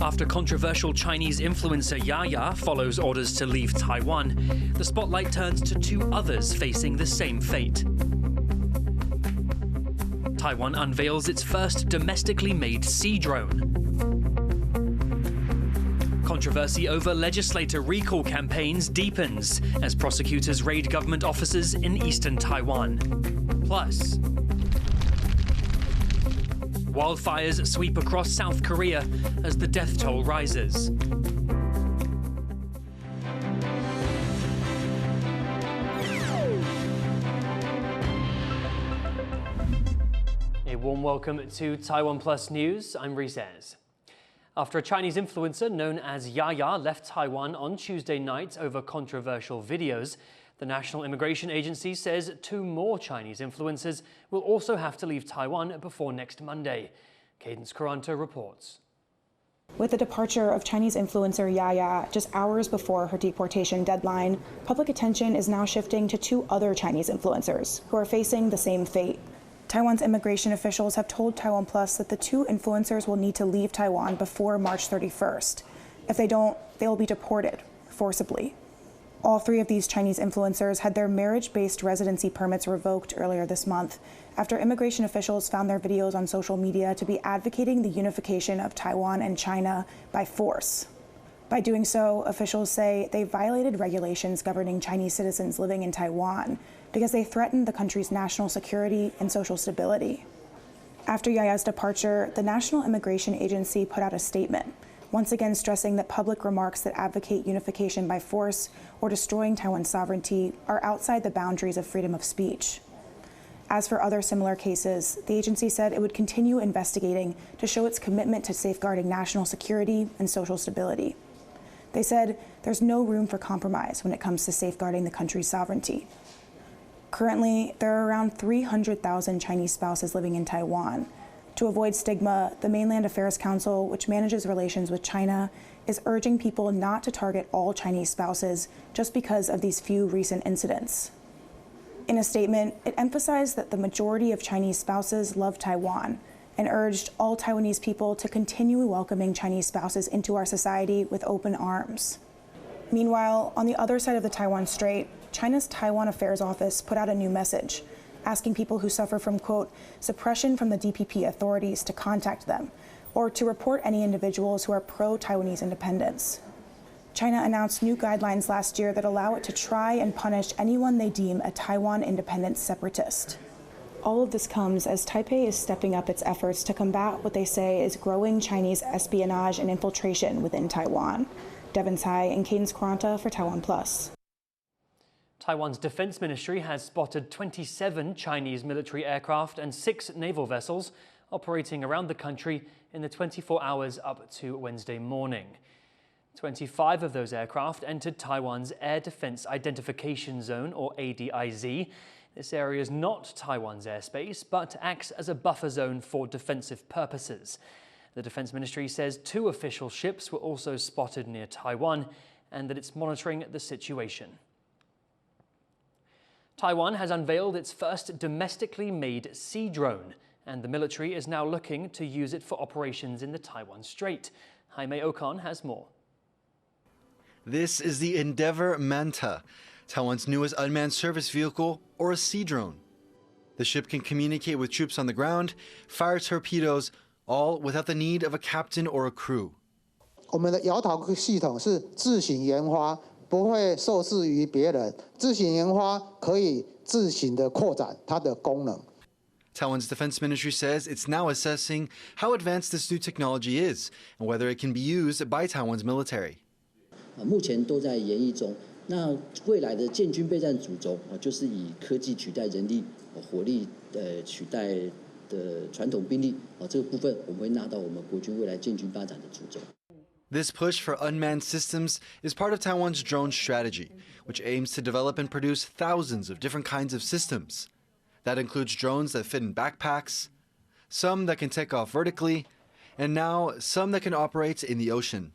After controversial Chinese influencer Yaya follows orders to leave Taiwan, the spotlight turns to two others facing the same fate. Taiwan unveils its first domestically made sea drone. Controversy over legislator recall campaigns deepens as prosecutors raid government offices in eastern Taiwan. Plus, wildfires sweep across South Korea as the death toll rises. A warm welcome to TaiwanPlus News. I'm Reece. After a Chinese influencer known as Yaya left Taiwan on Tuesday night over controversial videos, the National Immigration Agency says two more Chinese influencers will also have to leave Taiwan before next Monday. Cadence Caranta reports. With the departure of Chinese influencer Yaya just hours before her deportation deadline, public attention is now shifting to two other Chinese influencers who are facing the same fate. Taiwan's immigration officials have told TaiwanPlus that the two influencers will need to leave Taiwan before March 31st. If they don't, they will be deported forcibly. All three of these Chinese influencers had their marriage-based residency permits revoked earlier this month after immigration officials found their videos on social media to be advocating the unification of Taiwan and China by force. By doing so, officials say they violated regulations governing Chinese citizens living in Taiwan because they threatened the country's national security and social stability. After Yaya's departure, the National Immigration Agency put out a statement, once again stressing that public remarks that advocate unification by force or destroying Taiwan's sovereignty are outside the boundaries of freedom of speech. As for other similar cases, the agency said it would continue investigating to show its commitment to safeguarding national security and social stability. They said there's no room for compromise when it comes to safeguarding the country's sovereignty. Currently, there are around 300,000 Chinese spouses living in Taiwan. To avoid stigma, the Mainland Affairs Council, which manages relations with China, is urging people not to target all Chinese spouses just because of these few recent incidents. In a statement, it emphasized that the majority of Chinese spouses love Taiwan and urged all Taiwanese people to continue welcoming Chinese spouses into our society with open arms. Meanwhile, on the other side of the Taiwan Strait, China's Taiwan Affairs Office put out a new message, asking people who suffer from, quote, suppression from the DPP authorities to contact them, or to report any individuals who are pro-Taiwanese independence. China announced new guidelines last year that allow it to try and punish anyone they deem a Taiwan independence separatist. All of this comes as Taipei is stepping up its efforts to combat what they say is growing Chinese espionage and infiltration within Taiwan. Devin Tsai and Cadence Caranta for TaiwanPlus. Taiwan's defense ministry has spotted 27 Chinese military aircraft and 6 naval vessels operating around the country in the 24 hours up to Wednesday morning. 25 of those aircraft entered Taiwan's Air Defense Identification Zone, or ADIZ. This area is not Taiwan's airspace, but acts as a buffer zone for defensive purposes. The Defense Ministry says 2 official ships were also spotted near Taiwan and that it's monitoring the situation. Taiwan has unveiled its first domestically made sea drone, and the military is now looking to use it for operations in the Taiwan Strait. Jaime Ocon has more. This is the Endeavour Manta, Taiwan's newest unmanned service vehicle, or a sea drone. The ship can communicate with troops on the ground, fire torpedoes, all without the need of a captain or a crew. 我们的摇头系统是自行研发，不会受制于别人。自行研发可以自行的扩展它的功能。 Taiwan's Defense Ministry says it's now assessing how advanced this new technology is and whether it can be used by Taiwan's military. 目前都在研议中。那未来的建军备战主轴就是以科技取代人力，火力取代的传统兵力。这个部分我们会纳到我们国军未来建军发展的主轴。 This push for unmanned systems is part of Taiwan's drone strategy, which aims to develop and produce thousands of different kinds of systems. That includes drones that fit in backpacks, some that can take off vertically, and now some that can operate in the ocean.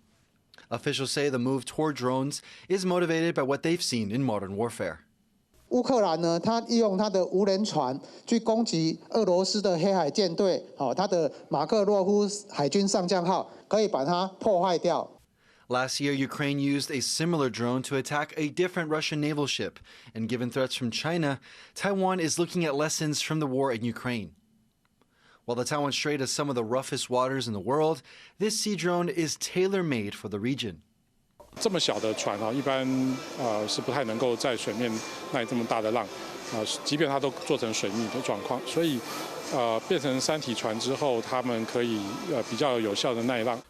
Officials say the move toward drones is motivated by what they've seen in modern warfare. 乌克兰呢，它利用它的无人船去攻击俄罗斯的黑海舰队，它的马克洛夫海军上将号，可以把它破坏掉。 Last year, Ukraine used a similar drone to attack a different Russian naval ship, and given threats from China, Taiwan is looking at lessons from the war in Ukraine. While the Taiwan Strait has some of the roughest waters in the world, this sea drone is tailor-made for the region. 这么小的船一般是不太能够在水面耐这么大的浪即便它都做成水密的状况，所以变成三体船之后，它们可以比较有效的耐浪。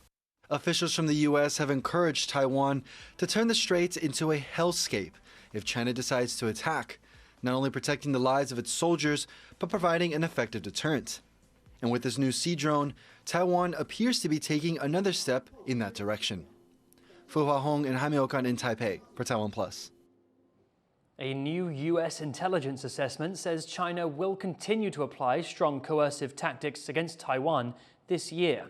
Officials from the U.S. have encouraged Taiwan to turn the straits into a hellscape if China decides to attack, not only protecting the lives of its soldiers, but providing an effective deterrent. And with this new sea drone, Taiwan appears to be taking another step in that direction. Fu Huahong and Jaime Okan in Taipei for TaiwanPlus. A new U.S. intelligence assessment says China will continue to apply strong coercive tactics against Taiwan this year.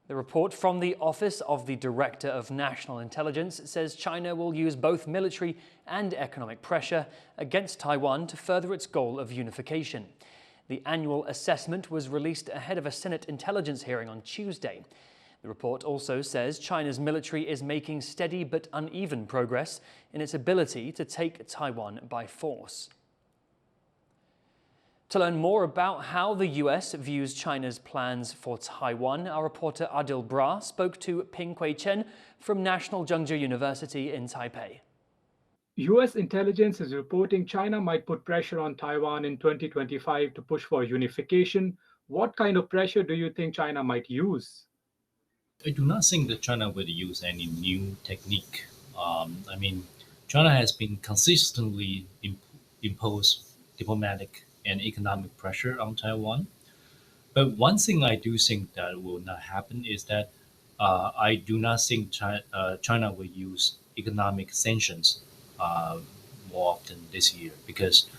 The report from the Office of the Director of National Intelligence says China will use both military and economic pressure against Taiwan to further its goal of unification. The annual assessment was released ahead of a Senate intelligence hearing on Tuesday. The report also says China's military is making steady but uneven progress in its ability to take Taiwan by force. To learn more about how the US views China's plans for Taiwan, our reporter Adil Bra spoke to Ping Kui Chen from National Zhengzhou University in Taipei. US intelligence is reporting China might put pressure on Taiwan in 2025 to push for unification. What kind of pressure do you think China might use? I do not think that China will use any new technique. China has been consistently impose diplomatic and economic pressure on Taiwan. But one thing I do think that will not happen is that I do not think China will use economic sanctions more often this year because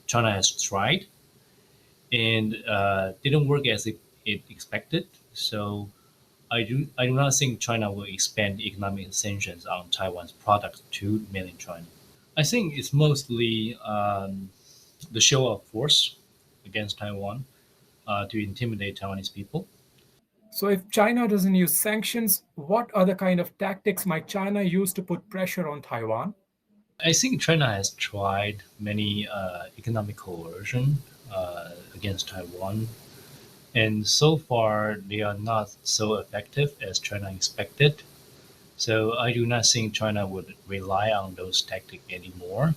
China has tried and didn't work as it expected. So I do not think China will expand economic sanctions on Taiwan's products to mainland China. I think it's mostly the show of force against Taiwan to intimidate Taiwanese people. So if China doesn't use sanctions, what other kind of tactics might China use to put pressure on Taiwan? I think China has tried many economic coercion against Taiwan. And so far, they are not so effective as China expected. So I do not think China would rely on those tactics anymore.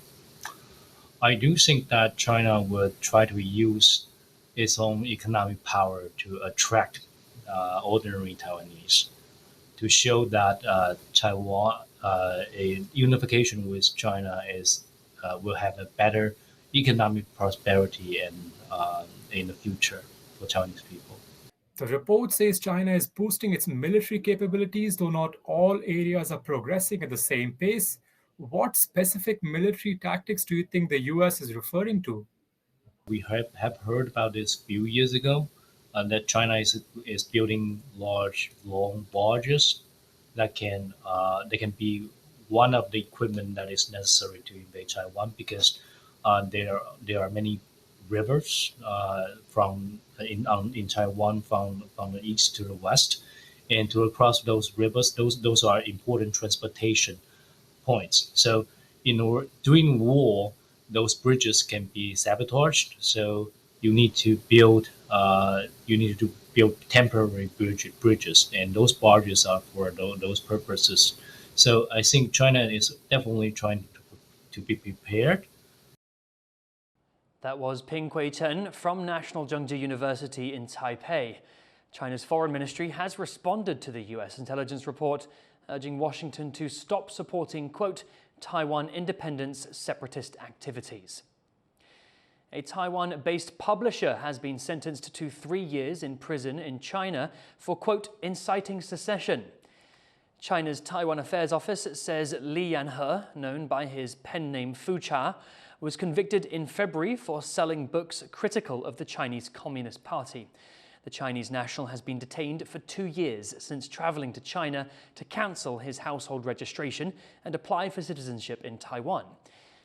I do think that China would try to use its own economic power to attract ordinary Taiwanese, to show that Taiwan, a unification with China will have a better economic prosperity and in the future for Taiwanese people. The report says China is boosting its military capabilities, though not all areas are progressing at the same pace. What specific military tactics do you think the US is referring to? We have heard about this a few years ago, that China is building large, long barges that can be one of the equipment that is necessary to invade Taiwan because there are many rivers in Taiwan from the east to the west, and to cross those rivers, those are important transportation points. So during war, those bridges can be sabotaged. So you need to build temporary bridges, and those barges are for those purposes. So I think China is definitely trying to be prepared. That was Ping Kui Chen from National Zhengzhou University in Taipei. China's foreign ministry has responded to the US intelligence report, urging Washington to stop supporting, quote, Taiwan independence separatist activities. A Taiwan-based publisher has been sentenced to 3 years in prison in China for, quote, inciting secession. China's Taiwan Affairs Office says Li Yanhe, known by his pen name Fu Cha, was convicted in February for selling books critical of the Chinese Communist Party. The Chinese national has been detained for 2 years since traveling to China to cancel his household registration and apply for citizenship in Taiwan.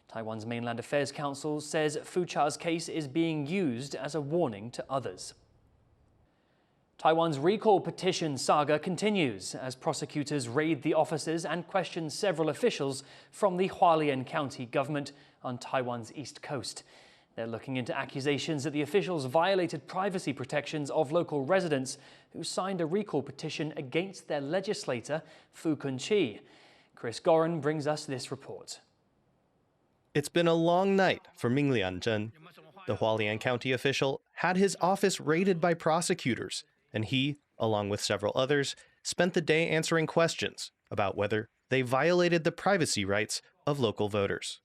Taiwan's Mainland Affairs Council says Fu Cha's case is being used as a warning to others. Taiwan's recall petition saga continues as prosecutors raid the offices and question several officials from the Hualien County government on Taiwan's east coast. They're looking into accusations that the officials violated privacy protections of local residents who signed a recall petition against their legislator, Fu Kun-chi. Chris Gorin brings us this report. It's been a long night for Ming Lianzhen. The Hualien County official had his office raided by prosecutors, and he, along with several others, spent the day answering questions about whether they violated the privacy rights of local voters.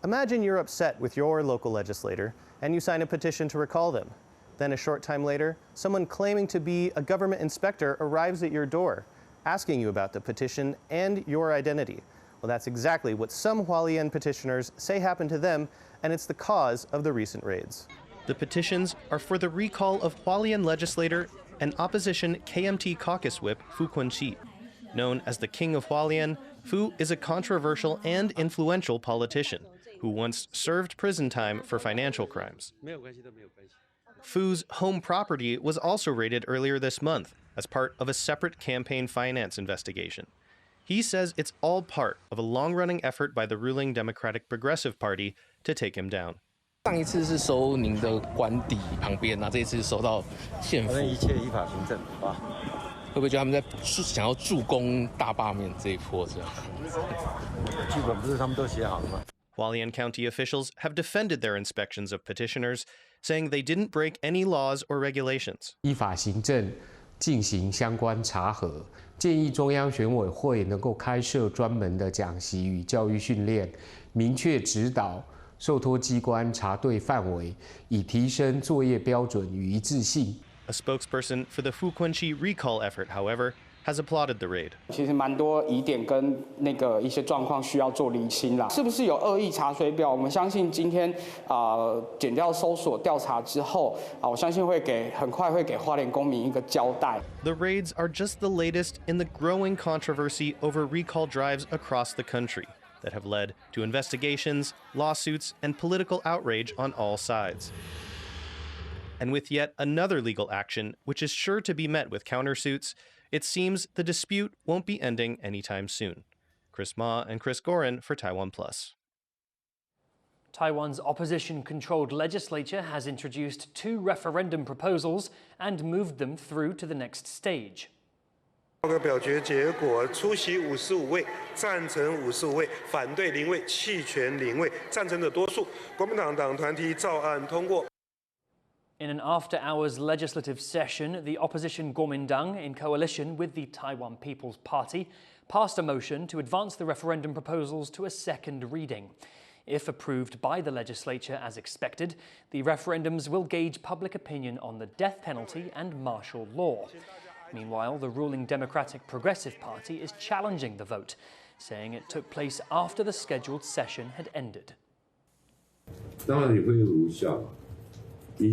Imagine you're upset with your local legislator and you sign a petition to recall them. Then a short time later, someone claiming to be a government inspector arrives at your door, asking you about the petition and your identity. Well, that's exactly what some Hualien petitioners say happened to them, and it's the cause of the recent raids. The petitions are for the recall of Hualien legislator and opposition KMT caucus whip Fu Kun-chi. Known as the King of Hualien, Fu is a controversial and influential politician who once served prison time for financial crimes. Fu's home property was also raided earlier this month as part of a separate campaign finance investigation. He says it's all part of a long-running effort by the ruling Democratic Progressive Party to take him down. 上一次是收您的官邸旁边，这一次收到县府。一切依法行政啊。会不会觉得他们在想要助攻大罢免这一波这样？剧本不是他们都写好了吗？ Hualien County officials have defended their inspections of petitioners, saying they didn't break any laws or regulations. 依法行政进行相关查核，建议中央选委会能够开设专门的讲习与教育训练，明确指导受托机关查对范围，以提升作业标准与一致性。A spokesperson for the Fu Kun-chi recall effort, however, has applauded the raid. 其实蛮多疑点跟一些状况需要做厘清啦，是不是有恶意查水表？我们相信今天检调搜索调查之后我相信很快会给花莲公民一个交代。The raids are just the latest in the growing controversy over recall drives across the country that have led to investigations, lawsuits, and political outrage on all sides. And with yet another legal action, which is sure to be met with countersuits, it seems the dispute won't be ending anytime soon. Chris Ma and Chris Gorin for TaiwanPlus. Taiwan's opposition-controlled legislature has introduced 2 referendum proposals and moved them through to the next stage. 表决结果，出席55位，赞成55位，反对0位，弃权0位，赞成的多数。国民党党团提照案通过。 In an after-hours legislative session, the opposition Kuomintang, in coalition with the Taiwan People's Party, passed a motion to advance the referendum proposals to a second reading. If approved by the legislature as expected, the referendums will gauge public opinion on the death penalty and martial law. Meanwhile, the ruling Democratic Progressive Party is challenging the vote, saying it took place after the scheduled session had ended. 当然也会无效。 你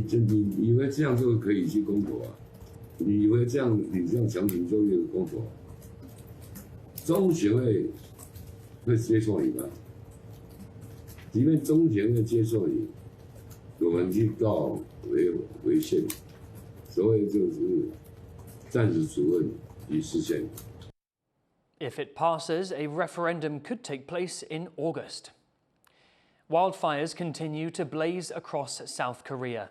以为这样就可以去公投啊？你以为你这样强行就有公投？中选会接受你吗？即便中选会接受你，我们去告违宪，所谓就是暂时处分与释宪。 If it passes, a referendum could take place in August. Wildfires continue to blaze across South Korea.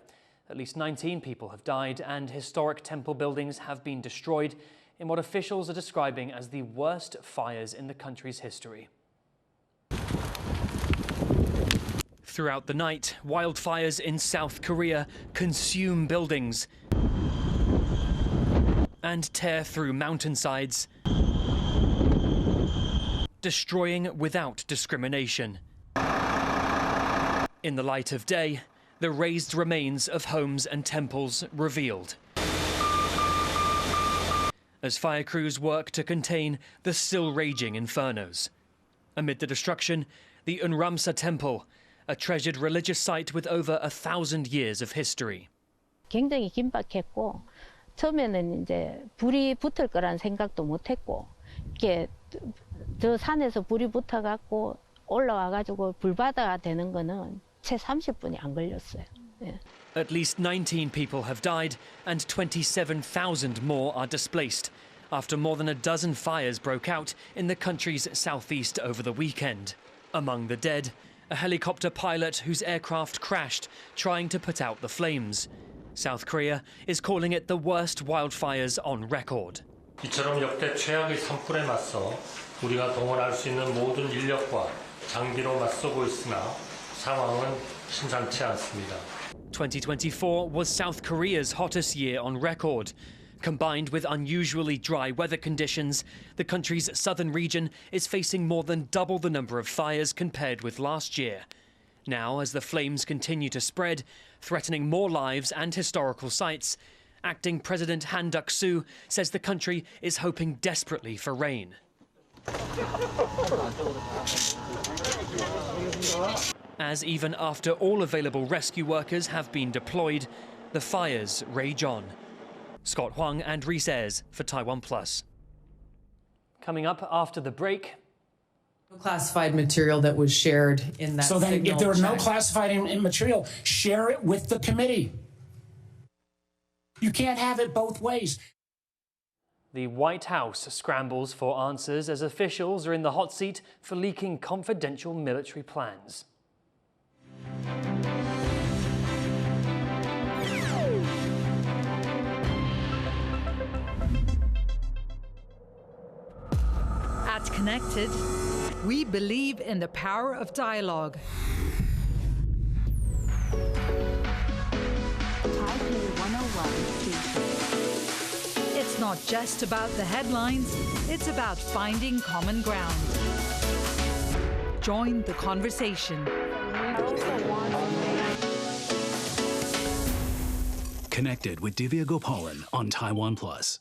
At least 19 people have died and historic temple buildings have been destroyed in what officials are describing as the worst fires in the country's history. Throughout the night, wildfires in South Korea consume buildings and tear through mountainsides, destroying without discrimination. In the light of day, the razed remains of homes and temples revealed. As fire crews work to contain the still raging infernos. Amid the destruction, the Unramsa Temple, a treasured religious site with over 1,000 years of history. 굉장히 긴박했고 처음에는 이제 불이 붙을 거란 생각도 못 했고 이게 저 산에서 불이 붙어 갖고 올라와가지고 불바다가 되는 거는 채 30분이 안 걸렸어요. 예. At least 19 people have died and 27,000 more are displaced after more than a dozen fires broke out in the country's southeast over the weekend. Among the dead, a helicopter pilot whose aircraft crashed trying to put out the flames. South Korea is calling it the worst wildfires on record. 이처럼 역대 최악의 산불에 맞서 우리가 동원할 수 있는 모든 인력과 장비로 맞서고 있으나 상황은 심상치 않습니다. 2024 was South Korea's hottest year on record. Combined with unusually dry weather conditions, the country's southern region is facing more than double the number of fires compared with last year. Now, as the flames continue to spread, threatening more lives and historical sites, acting President Han Duck-soo says the country is hoping desperately for rain. As even after all available rescue workers have been deployed, the fires rage on. Scott Huang and Reece Ayers for TaiwanPlus. Coming up after the break. Classified material that was shared in that. So then, if there are no check. classified material, share it with the committee. You can't have it both ways. The White House scrambles for answers as officials are in the hot seat for leaking confidential military plans. At Connected, we believe in the power of dialogue. It's not just about the headlines, it's about finding common ground. Join the conversation. Connected with Divya Gopalan on TaiwanPlus.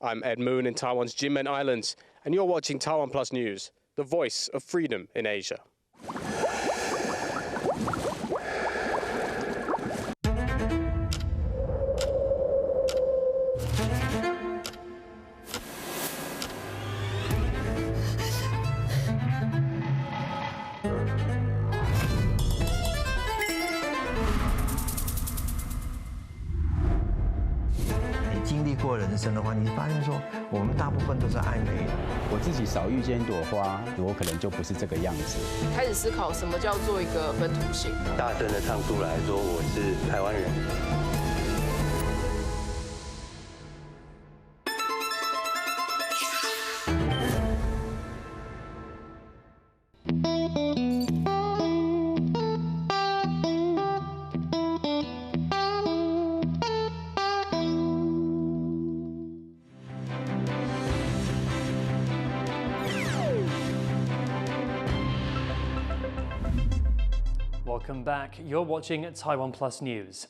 I'm Ed Moon in Taiwan's Jinmen Islands, and you're watching TaiwanPlus News, the voice of freedom in Asia.我自己少遇见一朵花，我可能就不是这个样子。开始思考什么叫做一个本土性，大声的唱出来说我是台湾人。Welcome back. You're watching TaiwanPlus News.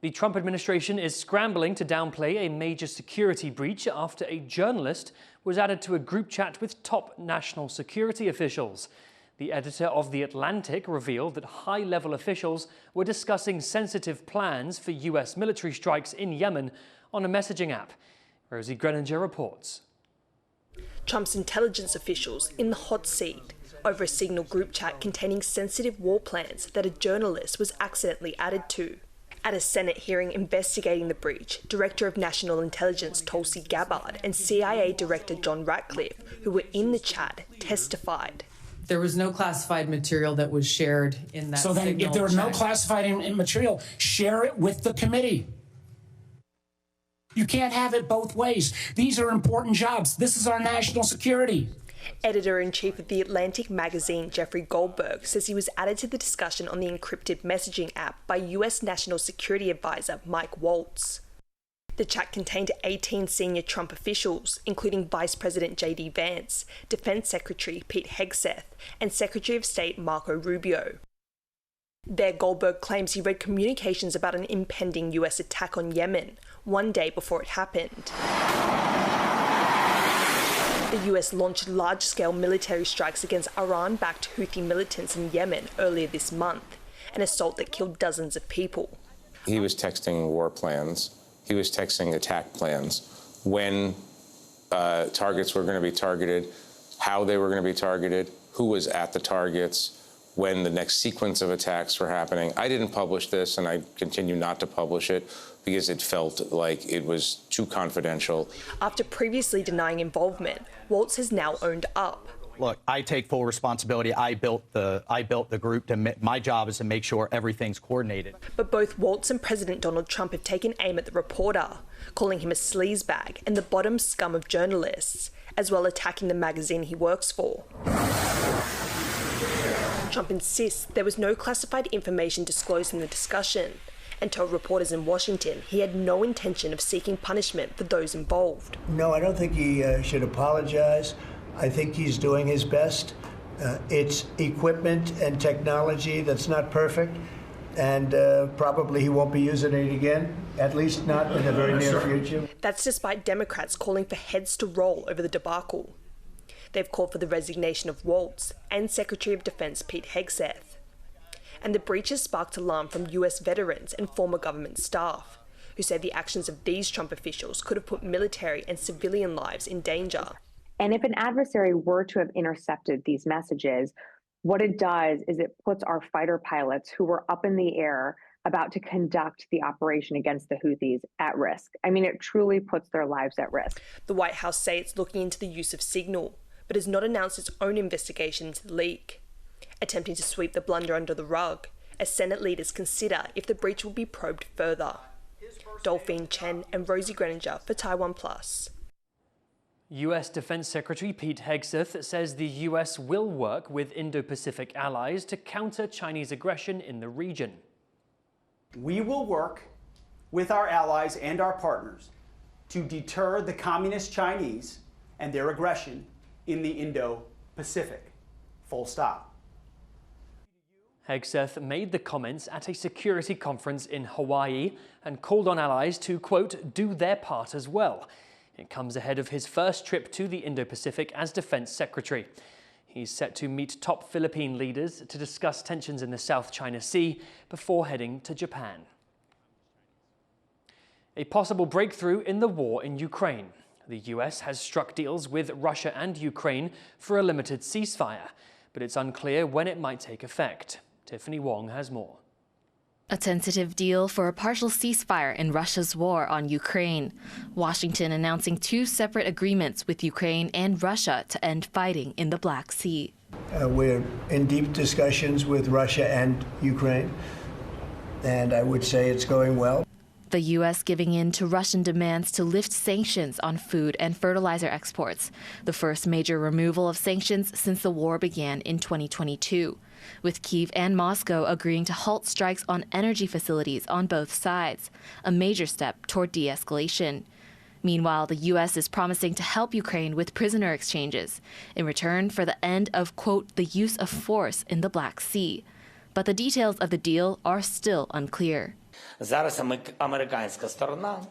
The Trump administration is scrambling to downplay a major security breach after a journalist was added to a group chat with top national security officials. The editor of The Atlantic revealed that high-level officials were discussing sensitive plans for US military strikes in Yemen on a messaging app. Rosie Greninger reports. Trump's intelligence officials in the hot seat over a Signal group chat containing sensitive war plans that a journalist was accidentally added to. At a Senate hearing investigating the breach, Director of National Intelligence Tulsi Gabbard and CIA Director John Ratcliffe, who were in the chat, testified. There was no classified material that was shared in that. So then, if there are no classified material, share it with the committee. You can't have it both ways. These are important jobs. This is our national security. Editor-in-chief of The Atlantic magazine, Jeffrey Goldberg, says he was added to the discussion on the encrypted messaging app by US National Security Advisor Mike Waltz. The chat contained 18 senior Trump officials, including Vice President J.D. Vance, Defense Secretary Pete Hegseth, and Secretary of State Marco Rubio. There, Goldberg claims he read communications about an impending US attack on Yemen, one day before it happened. The US launched large-scale military strikes against Iran-backed Houthi militants in Yemen earlier this month, an assault that killed dozens of people. He was texting war plans. He was texting attack plans, when targets were going to be targeted, how they were going to be targeted, who was at the targets, when the next sequence of attacks were happening. I didn't publish this, and I continue not to publish it because it felt like it was too confidential. After previously denying involvement, Waltz has now owned up. Look, I take full responsibility. I built the group. My job is to make sure everything's coordinated. But both Waltz and President Donald Trump have taken aim at the reporter, calling him a sleazebag and the bottom scum of journalists, as well attacking the magazine he works for. Trump insists there was no classified information disclosed in the discussion and told reporters in Washington he had no intention of seeking punishment for those involved. No, I don't think he should apologize. I think he's doing his best. It's equipment and technology that's not perfect, and probably he won't be using it again, at least not in the very near future. That's despite Democrats calling for heads to roll over the debacle. They've called for the resignation of Waltz and Secretary of Defense Pete Hegseth. And the breach has sparked alarm from US veterans and former government staff, who say the actions of these Trump officials could have put military and civilian lives in danger. And if an adversary were to have intercepted these messages, what it does is it puts our fighter pilots who were up in the air about to conduct the operation against the Houthis at risk. I mean, it truly puts their lives at risk. The White House say it's looking into the use of Signal, but has not announced its own investigation into the leak, attempting to sweep the blunder under the rug as Senate leaders consider if the breach will be probed further. Dolphine Chen and Rosie Greninger for TaiwanPlus. US Defense Secretary Pete Hegseth says the US will work with Indo-Pacific allies to counter Chinese aggression in the region. We will work with our allies and our partners to deter the communist Chinese and their aggression in the Indo-Pacific. Full stop. Hegseth made the comments at a security conference in Hawaii and called on allies to, quote, do their part as well. It comes ahead of his first trip to the Indo-Pacific as Defense Secretary. He's set to meet top Philippine leaders to discuss tensions in the South China Sea before heading to Japan. A possible breakthrough in the war in Ukraine. The US has struck deals with Russia and Ukraine for a limited ceasefire, but it's unclear when it might take effect. Tiffany Wong has more. A tentative deal for a partial ceasefire in Russia's war on Ukraine. Washington announcing two separate agreements with Ukraine and Russia to end fighting in the Black Sea. We're in deep discussions with Russia and Ukraine, and I would say it's going well. The U.S. giving in to Russian demands to lift sanctions on food and fertilizer exports, the first major removal of sanctions since the war began in 2022, with Kyiv and Moscow agreeing to halt strikes on energy facilities on both sides, a major step toward de-escalation. Meanwhile, the U.S. is promising to help Ukraine with prisoner exchanges in return for the end of, quote, the use of force in the Black Sea. But the details of the deal are still unclear. Зараз американська сторона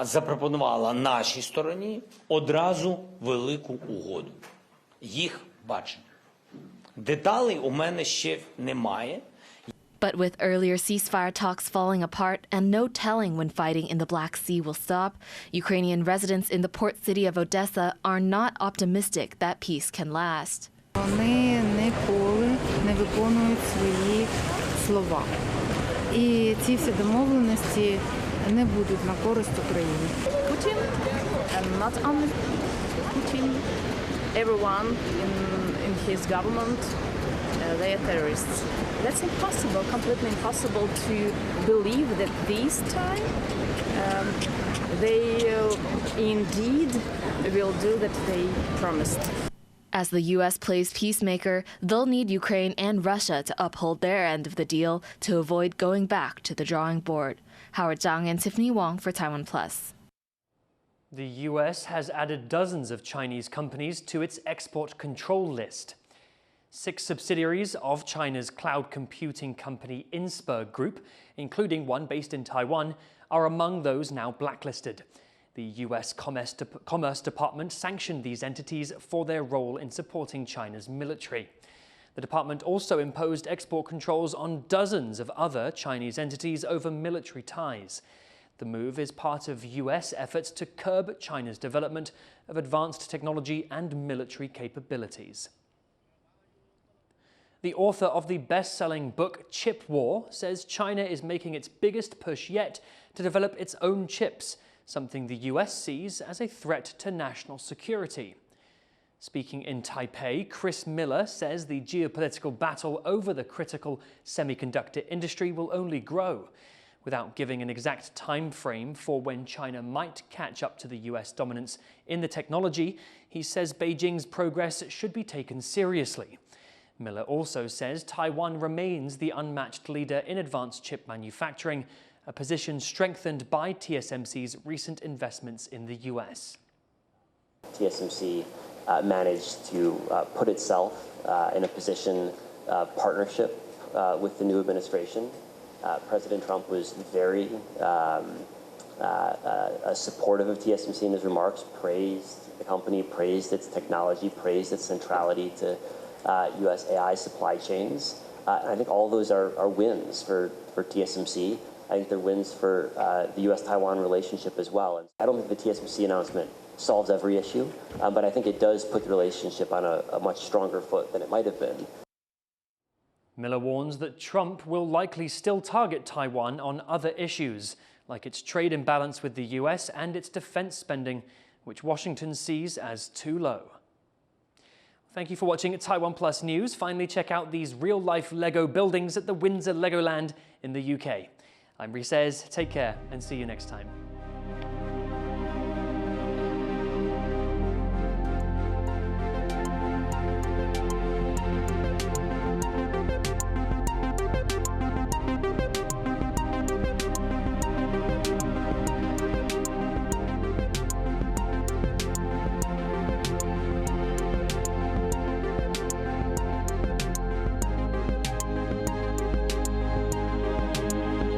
запропонувала нашій стороні одразу велику угоду. Їх бачення. Деталей у мене ще немає. But with earlier ceasefire talks falling apart and no telling when fighting in the Black Sea will stop, Ukrainian residents in the port city of Odessa are not optimistic that peace can last. Вони ніколи не виконують свої слова. І ці всі домовленості не будуть на користь України. Putin, and not only Putin, everyone in his government, they are terrorists. That's impossible, completely impossible to believe that this time they indeed will do that they promised. As the U.S. plays peacemaker, they'll need Ukraine and Russia to uphold their end of the deal to avoid going back to the drawing board. Howard Zhang and Tiffany Wong for TaiwanPlus. The U.S. has added dozens of Chinese companies to its export control list. 6 subsidiaries of China's cloud computing company Inspur Group, including one based in Taiwan, are among those now blacklisted. The U.S. Commerce Department sanctioned these entities for their role in supporting China's military. The department also imposed export controls on dozens of other Chinese entities over military ties. The move is part of U.S. efforts to curb China's development of advanced technology and military capabilities. The author of the best-selling book Chip War says China is making its biggest push yet to develop its own chips, something the US sees as a threat to national security. Speaking in Taipei, Chris Miller says the geopolitical battle over the critical semiconductor industry will only grow. Without giving an exact time frame for when China might catch up to the US dominance in the technology, he says Beijing's progress should be taken seriously. Miller also says Taiwan remains the unmatched leader in advanced chip manufacturing, a position strengthened by TSMC's recent investments in the US. TSMC managed to put itself in a position of partnership with the new administration. President Trump was very supportive of TSMC in his remarks, praised the company, praised its technology, praised its centrality to U.S. AI supply chains. And I think all those are wins for TSMC. I think they're wins for the U.S.-Taiwan relationship as well. And I don't think the TSMC announcement solves every issue, but I think it does put the relationship on a much stronger foot than it might have been. Miller warns that Trump will likely still target Taiwan on other issues, like its trade imbalance with the US and its defense spending, which Washington sees as too low. Thank you for watching TaiwanPlus News. Finally, check out these real-life Lego buildings at the Windsor Legoland in the UK. I'm Reece. Take care and see you next time.